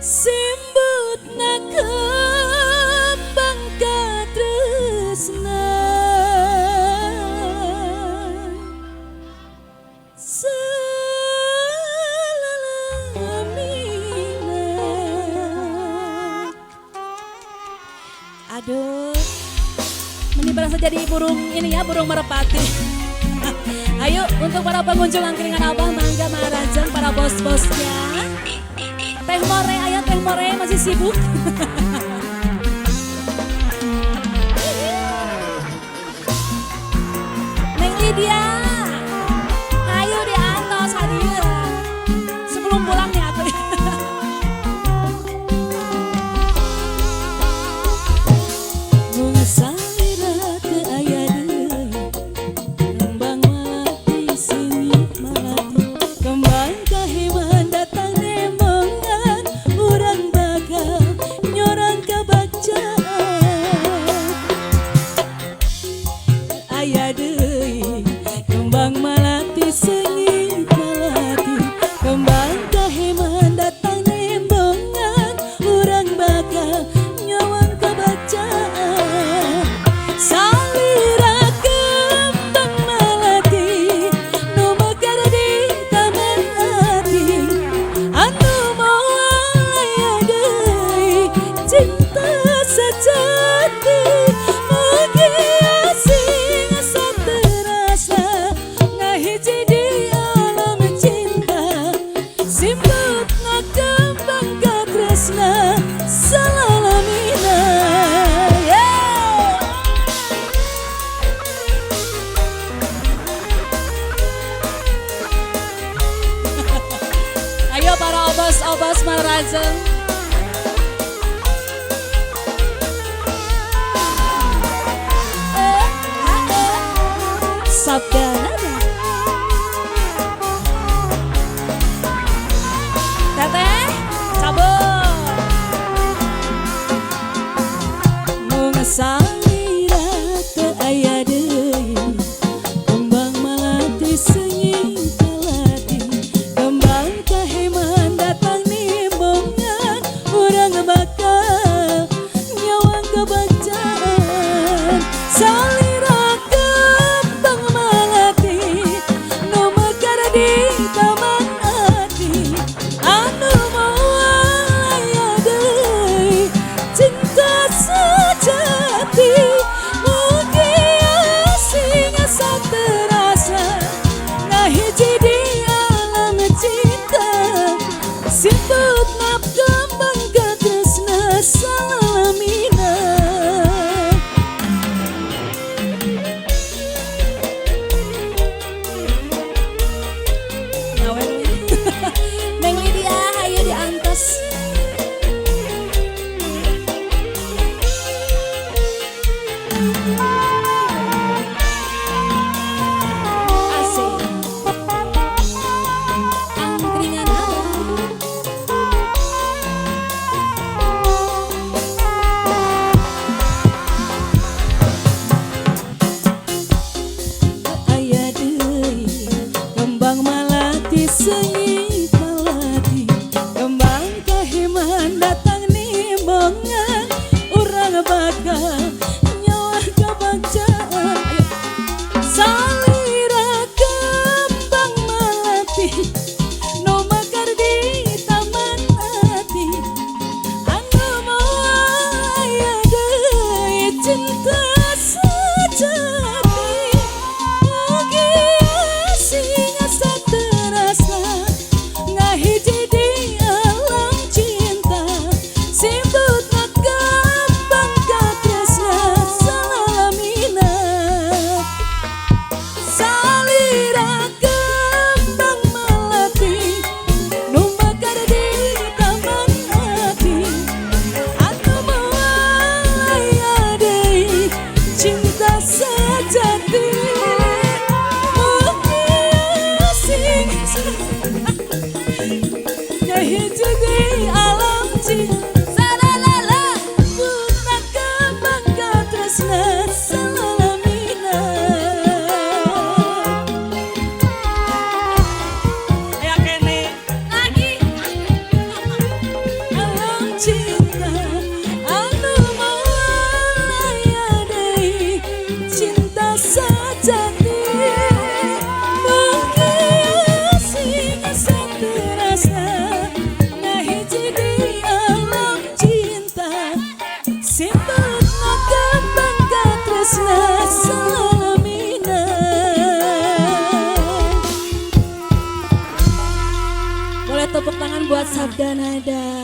Simbut kembang katresna selalamina. Aduh, ini berasa jadi burung ini ya, burung merpati. Ayo untuk para pengunjung angkringan Abah, mangga Maharajan, para bos-bosnya. Teh More, ayo Teh More masih sibuk. Neng Lydia, ayo diantos hadir. Sebelum pulang nih atuh. Bunga salira teu aya deui, kembang melati singit melati, kembang kaheman datang nemongan, urang bakal nyorang kabacaan. Aya deui kembang melati singit melati, kembang kaheman datang nemongan, urang bakal nyorang kabacaan. Salira kembang melati nu mekar di taman hati, anu moal aya deui cinta sejati. Mugi asing asa terasa ngahiji di alam cinta, simbut kembang katresna selalamina. Ayo para obos-obos Maharajan. Sabda nada. Teteh, cabut. Bunga salira teu aya deui, kembang melati sengit melati, kembang kaheman datang nimbongan, urang bakal nyawang kabacaan. Salira kembang melati tepuk tangan buat Sabda Nada.